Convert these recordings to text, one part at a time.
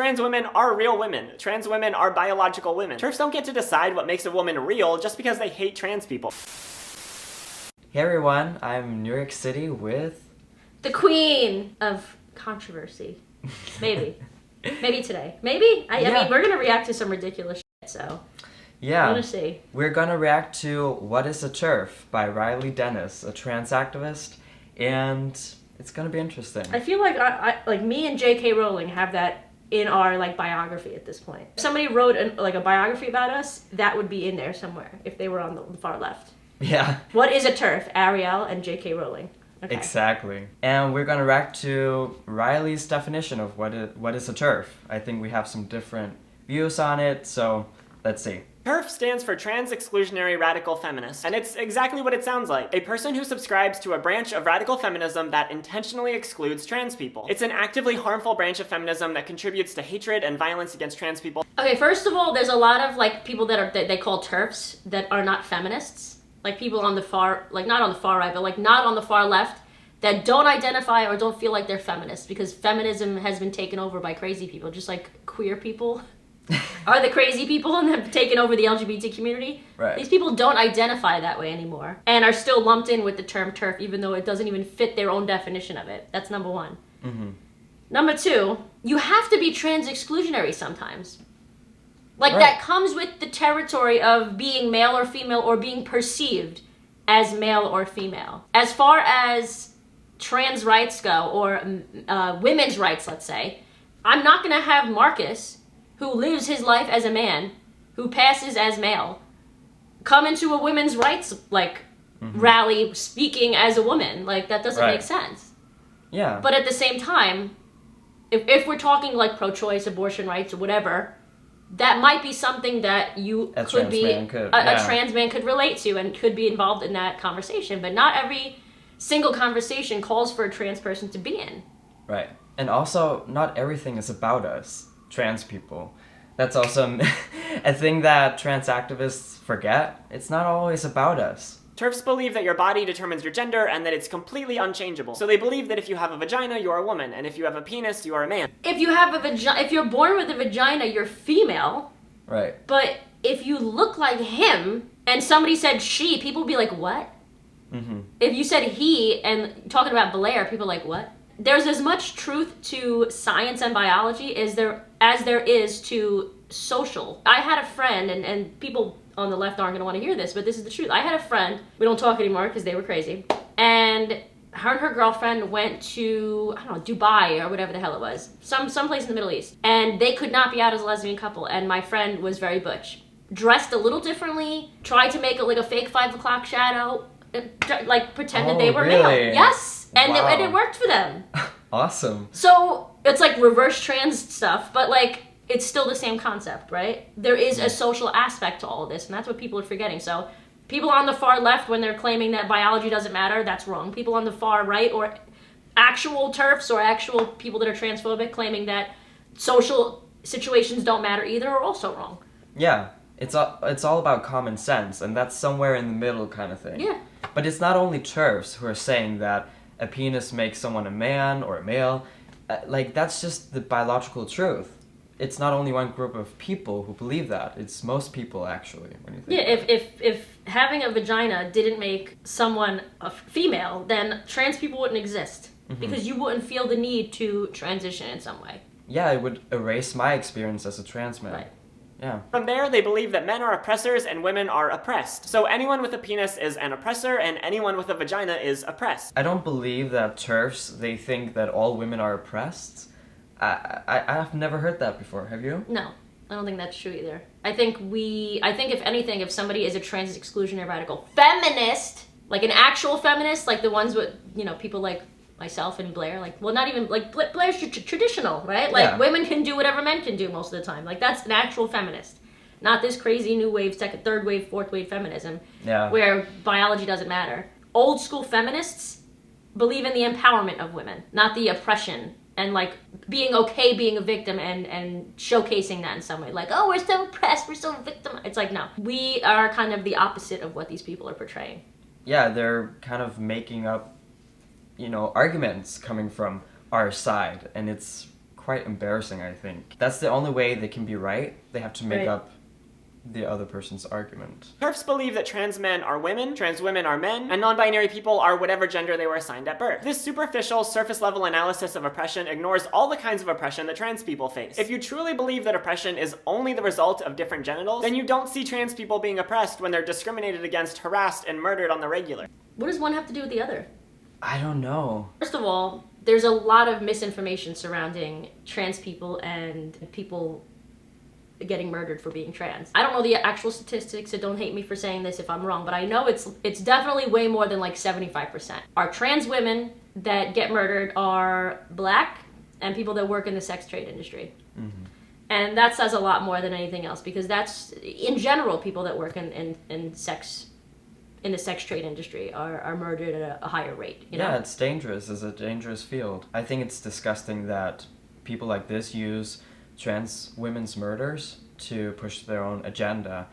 trans women are real women. Trans women are biological women. TERFs don't get to decide what makes a woman real just because they hate trans people. Hey everyone, I'm in New York City with... the queen of controversy. Maybe. Maybe today. Maybe? I mean, we're gonna react to some ridiculous shit, so... Yeah. I wanna see. We're gonna react to What is a TERF by Riley Dennis, a trans activist, and it's gonna be interesting. I feel like like me and J.K. Rowling have that in our like biography at this point. If somebody wrote a biography about us, that would be in there somewhere if they were on the far left. Yeah. What is a TERF? Arielle and J.K. Rowling. Okay. Exactly. And we're gonna react to Riley's definition of what is a TERF. I think we have some different views on it, so let's see. TERF stands for Trans Exclusionary Radical Feminist, and it's exactly what it sounds like. A person who subscribes to a branch of radical feminism that intentionally excludes trans people. It's an actively harmful branch of feminism that contributes to hatred and violence against trans people. Okay, first of all, there's a lot of like people that they call TERFs that are not feminists. Like people on the far, like not on the far right, but like not on the far left that don't identify or don't feel like they're feminists because feminism has been taken over by crazy people, just like queer people are the crazy people and have taken over the LGBT community. Right. These people don't identify that way anymore and are still lumped in with the term TERF even though it doesn't even fit their own definition of it. That's number one. Mm-hmm. Number two, you have to be trans exclusionary sometimes. Like, right. That comes with the territory of being male or female or being perceived as male or female. As far as trans rights go, or women's rights, let's say, I'm not going to have Marcus, who lives his life as a man, who passes as male, come into a women's rights, rally speaking as a woman. Like, that doesn't make sense. Yeah. But at the same time, if we're talking, like, pro-choice, abortion rights, or whatever... that might be something that a trans man could relate to and could be involved in that conversation. But not every single conversation calls for a trans person to be in. Right. And also, not everything is about us, trans people. That's also a thing that trans activists forget. It's not always about us. TERFs believe that your body determines your gender and that it's completely unchangeable. So they believe that if you have a vagina, you're a woman, and if you have a penis, you are a man. If you have if you're born with a vagina, you're female. Right. But if you look like him and somebody said she, people would be like, what? Mm-hmm. If you said he and talking about Blair, people are like, what? There's as much truth to science and biology as there is to social. I had a friend, and people on the left aren't going to want to hear this, but this is the truth. I had a friend, we don't talk anymore because they were crazy, and her girlfriend went to, I don't know, Dubai or whatever the hell it was, someplace in the Middle East, and they could not be out as a lesbian couple, and my friend was very butch. Dressed a little differently, tried to make it like a fake 5 o'clock shadow, like pretended they were male. Yes! And, wow. And it worked for them. Awesome. So, it's like reverse trans stuff, but like, it's still the same concept, right? There is a social aspect to all of this, and that's what people are forgetting. So people on the far left, when they're claiming that biology doesn't matter, that's wrong. People on the far right, or actual TERFs, or actual people that are transphobic, claiming that social situations don't matter either, are also wrong. Yeah, it's all about common sense, and that's somewhere in the middle kind of thing. Yeah. But it's not only TERFs who are saying that a penis makes someone a man or a male. That's just the biological truth. It's not only one group of people who believe that. It's most people, actually, when you think about it. If having a vagina didn't make someone a female, then trans people wouldn't exist. Mm-hmm. Because you wouldn't feel the need to transition in some way. Yeah, it would erase my experience as a trans man. Right. Yeah. From there, they believe that men are oppressors and women are oppressed. So anyone with a penis is an oppressor, and anyone with a vagina is oppressed. I don't believe that TERFs, they think that all women are oppressed. I've never heard that before. Have you? No, I don't think that's true either. I think if anything, if somebody is a trans exclusionary radical feminist, like an actual feminist, like the ones with, people like myself and Blair, not even, Blair's traditional, right? Women can do whatever men can do most of the time. Like, that's an actual feminist. Not this crazy new wave, second, third wave, fourth wave feminism, where biology doesn't matter. Old school feminists believe in the empowerment of women, not the oppression. And being okay being a victim and showcasing that in some way. Oh, we're so oppressed, we're so victim. It's no. We are kind of the opposite of what these people are portraying. Yeah, they're kind of making up, arguments coming from our side. And it's quite embarrassing, I think. That's the only way they can be right. They have to make up the other person's argument. TERFs believe that trans men are women, trans women are men, and non-binary people are whatever gender they were assigned at birth. This superficial, surface-level analysis of oppression ignores all the kinds of oppression that trans people face. If you truly believe that oppression is only the result of different genitals, then you don't see trans people being oppressed when they're discriminated against, harassed, and murdered on the regular. What does one have to do with the other? I don't know. First of all, there's a lot of misinformation surrounding trans people and people getting murdered for being trans. I don't know the actual statistics, so don't hate me for saying this if I'm wrong, but I know it's definitely way more than like 75%. Our trans women that get murdered are Black and people that work in the sex trade industry. Mm-hmm. And that says a lot more than anything else, because that's, in general, people that work in the sex trade industry are murdered at a higher rate. You know? Yeah, it's dangerous. It's a dangerous field. I think it's disgusting that people like this use trans women's murders to push their own agenda.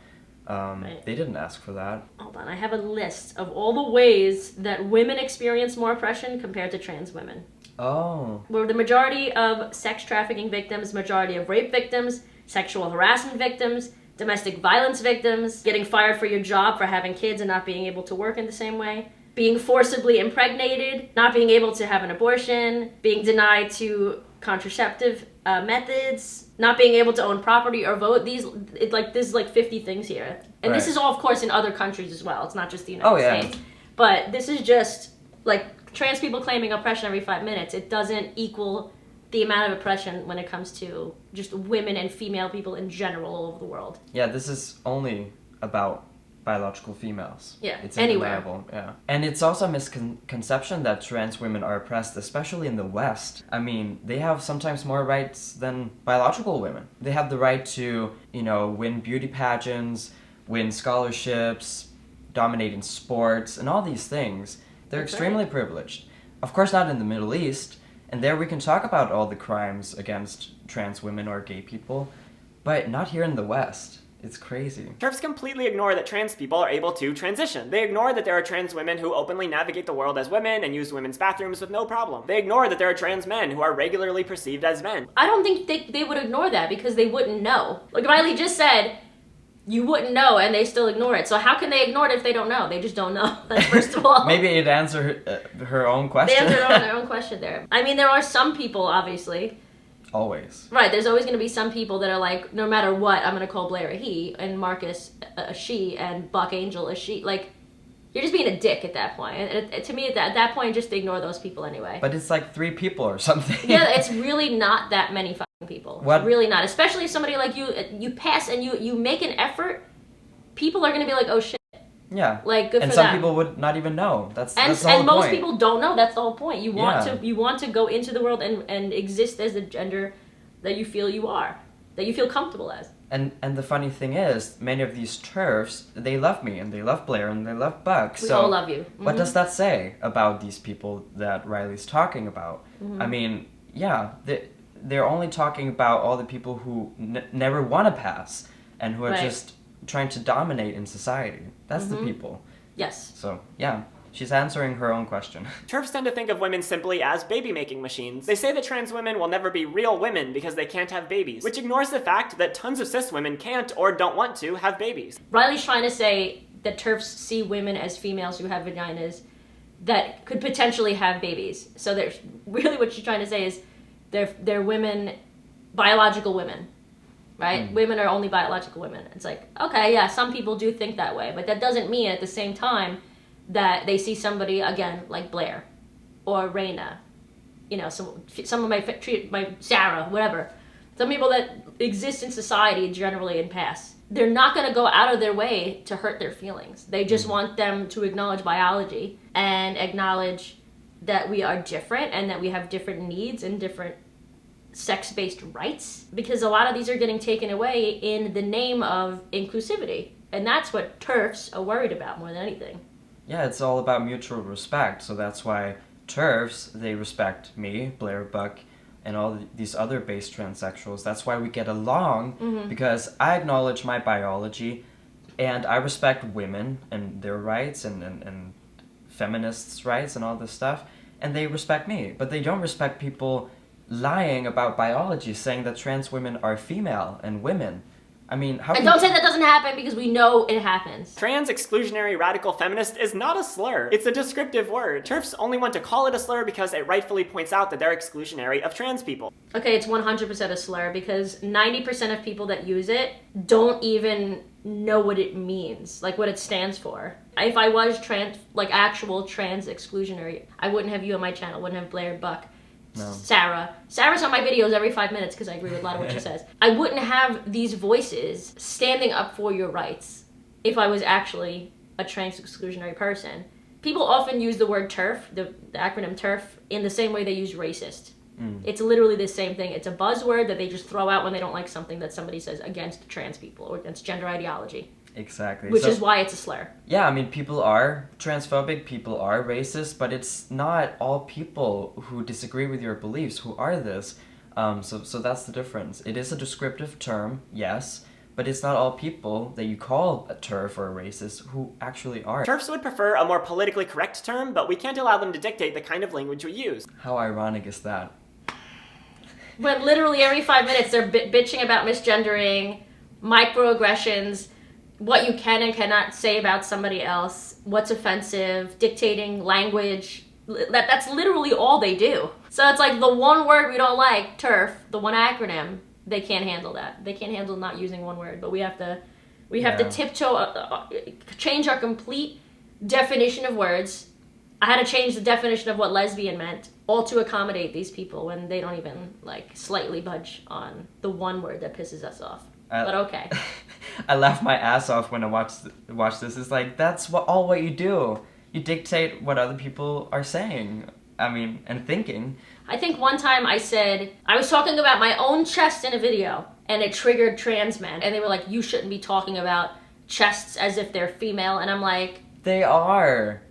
They didn't ask for that. Hold on, I have a list of all the ways that women experience more oppression compared to trans women. Oh. We're the majority of sex trafficking victims, majority of rape victims, sexual harassment victims, domestic violence victims, getting fired for your job for having kids and not being able to work in the same way, being forcibly impregnated, not being able to have an abortion, being denied to contraceptive methods, not being able to own property or vote. There's like 50 things here. And this is all, of course, in other countries as well. It's not just the United States. But this is just, like, trans people claiming oppression every 5 minutes. It doesn't equal the amount of oppression when it comes to just women and female people in general all over the world. Yeah, this is only about biological females. Yeah, it's anywhere. undeniable. Yeah, and it's also a misconception that trans women are oppressed, especially in the West. I mean, they have sometimes more rights than biological women. They have the right to, win beauty pageants, win scholarships, dominate in sports, and all these things. They're extremely privileged. Of course, not in the Middle East, and there we can talk about all the crimes against trans women or gay people, but not here in the West. It's crazy. TERFs completely ignore that trans people are able to transition. They ignore that there are trans women who openly navigate the world as women and use women's bathrooms with no problem. They ignore that there are trans men who are regularly perceived as men. I don't think they would ignore that because they wouldn't know. Like Riley just said, you wouldn't know, and they still ignore it. So how can they ignore it if they don't know? They just don't know. That's first of all. Maybe it'd answer her own question. They answered their own question there. I mean, there are some people, obviously. Always. Right, there's always going to be some people that are like, no matter what, I'm going to call Blair a he, and Marcus a she, and Buck Angel a she. Like, you're just being a dick at that point. And to me, at that point, just ignore those people anyway. But it's like 3 people or something. Yeah, it's really not that many fucking people. What? It's really not. Especially if somebody like you pass and you make an effort, people are going to be like, oh shit. Yeah. Like, good and for some them. people would not even know. That's the whole point. And most people don't know. That's the whole point. You want to go into the world and exist as the gender that you feel you are, that you feel comfortable as. And the funny thing is, many of these TERFs, they love me, and they love Blair, and they love Buck. We all love you. Mm-hmm. What does that say about these people that Riley's talking about? Mm-hmm. I mean, yeah, they're only talking about all the people who never want to pass, and who are just trying to dominate in society. That's the people. Yes. So, yeah. She's answering her own question. TERFs tend to think of women simply as baby-making machines. They say that trans women will never be real women because they can't have babies, which ignores the fact that tons of cis women can't or don't want to have babies. Riley's trying to say that TERFs see women as females who have vaginas that could potentially have babies. So there's really what she's trying to say is they're women, biological women, right? Women are only biological women. It's like, okay, yeah, some people do think that way, but that doesn't mean at the same time that they see somebody, again, like Blair or Raina, some of my Sarah, whatever. Some people that exist in society generally and pass. They're not going to go out of their way to hurt their feelings. They just want them to acknowledge biology and acknowledge that we are different and that we have different needs and different sex-based rights. Because a lot of these are getting taken away in the name of inclusivity. And that's what TERFs are worried about more than anything. Yeah, it's all about mutual respect, so that's why TERFs, they respect me, Blair, Buck, and all these other base transsexuals. That's why we get along, because I acknowledge my biology, and I respect women and their rights, and feminists' rights, and all this stuff, and they respect me. But they don't respect people lying about biology, saying that trans women are female and women. I mean, how And can don't say that doesn't happen because we know it happens. Trans exclusionary radical feminist is not a slur. It's a descriptive word. TERFs only want to call it a slur because it rightfully points out that they're exclusionary of trans people. Okay, it's 100% a slur because 90% of people that use it don't even know what it means, like what it stands for. If I was trans, like actual trans exclusionary, I wouldn't have you on my channel, wouldn't have Blair, Buck, No. Sarah's on my videos every 5 minutes because I agree with a lot of what she says. I wouldn't have these voices standing up for your rights if I was actually a trans exclusionary person. People often use the word TERF, the acronym TERF, in the same way they use racist. It's literally the same thing. It's a buzzword that they just throw out when they don't like something that somebody says against trans people or against gender ideology. Exactly. Which is why it's a slur. Yeah, I mean, people are transphobic, people are racist, but it's not all people who disagree with your beliefs who are this. So that's the difference. It is a descriptive term, yes, but it's not all people that you call a TERF or a racist who actually are. TERFs would prefer a more politically correct term, but we can't allow them to dictate the kind of language we use. How ironic is that? When literally every 5 minutes they're bitching about misgendering, microaggressions, what you can and cannot say about somebody else, what's offensive, dictating language. That's literally all they do. So it's like the one word we don't like, TERF, the one acronym, they can't handle that. They can't handle not using one word, but we have to tiptoe, change our complete definition of words. I had to change the definition of what lesbian meant, all to accommodate these people when they don't even like slightly budge on the one word that pisses us off. But okay. I laugh my ass off when I watch this. It's like, that's all what you do. You dictate what other people are saying. I mean, and thinking. I think one time I said, I was talking about my own chest in a video, and it triggered trans men. And they were like, you shouldn't be talking about chests as if they're female. And I'm like... They are.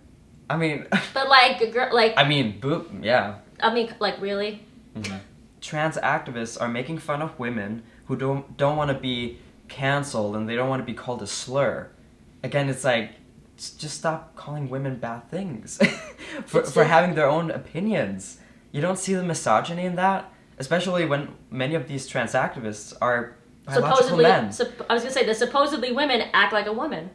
I mean... But like, a girl, like... I mean, yeah. I mean, like, really? Mm-hmm. Trans activists are making fun of women who don't want to be canceled and they don't want to be called a slur. Again, it's like, just stop calling women bad things for having their own opinions. You don't see the misogyny in that, especially when many of these trans activists are biological men. I was gonna say, the supposedly women act like a woman.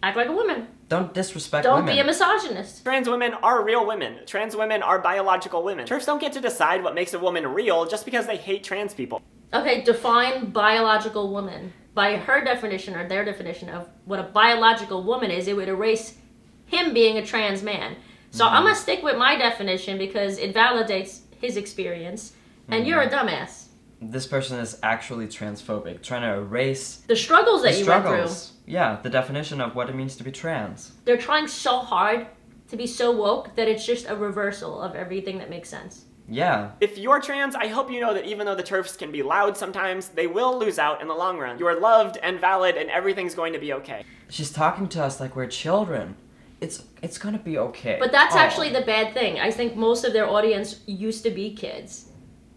Act like a woman. Don't disrespect women. Don't be a misogynist. Trans women are real women. Trans women are biological women. TERFs don't get to decide what makes a woman real just because they hate trans people. Okay, define biological woman. By her definition or their definition of what a biological woman is, it would erase him being a trans man. So I'm gonna stick with my definition because it validates his experience, and you're a dumbass. This person is actually transphobic, trying to erase the struggles that you went through. Yeah, the definition of what it means to be trans. They're trying so hard to be so woke that it's just a reversal of everything that makes sense. Yeah. If you're trans, I hope you know that even though the TERFs can be loud sometimes, they will lose out in the long run. You are loved and valid and everything's going to be okay. She's talking to us like we're children. It's gonna be okay. But that's actually the bad thing. I think most of their audience used to be kids.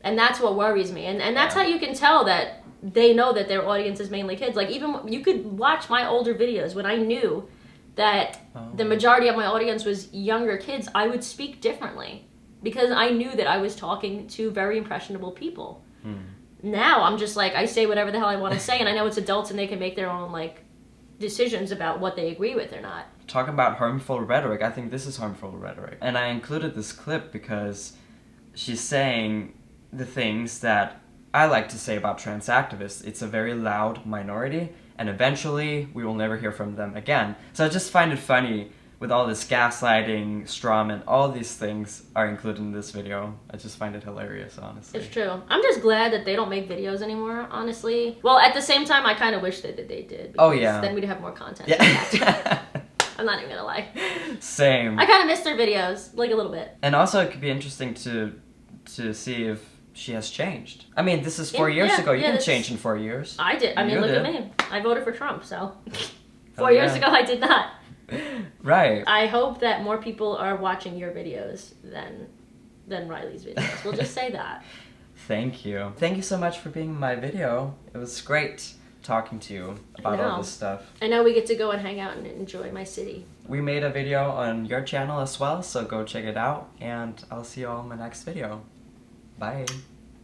And that's what worries me. And that's how you can tell that they know that their audience is mainly kids. Like, even you could watch my older videos when I knew that the majority of my audience was younger kids, I would speak differently because I knew that I was talking to very impressionable people. Now I'm just like, I say whatever the hell I want to say, and I know it's adults and they can make their own like decisions about what they agree with or not. Talking about harmful rhetoric, I think this is harmful rhetoric. And I included this clip because she's saying the things that I like to say about trans activists. It's a very loud minority, and eventually we will never hear from them again. So I just find it funny with all this gaslighting, strawman, all these things are included in this video. I just find it hilarious, honestly. It's true. I'm just glad that they don't make videos anymore, honestly. Well, at the same time, I kind of wish that they did. Oh, yeah. Then we'd have more content. Yeah. I'm not even gonna lie. Same. I kind of missed their videos, like a little bit. And also, it could be interesting to see if she has changed. I mean, this is 4 years ago. You didn't change in 4 years. I did. I mean, look at me. I voted for Trump, so 4 years ago I did not. Right. I hope that more people are watching your videos than Riley's videos. We'll just say that. Thank you. Thank you so much for being in my video. It was great talking to you about all this stuff. I know we get to go and hang out and enjoy my city. We made a video on your channel as well, so go check it out, and I'll see you all in my next video. Bye.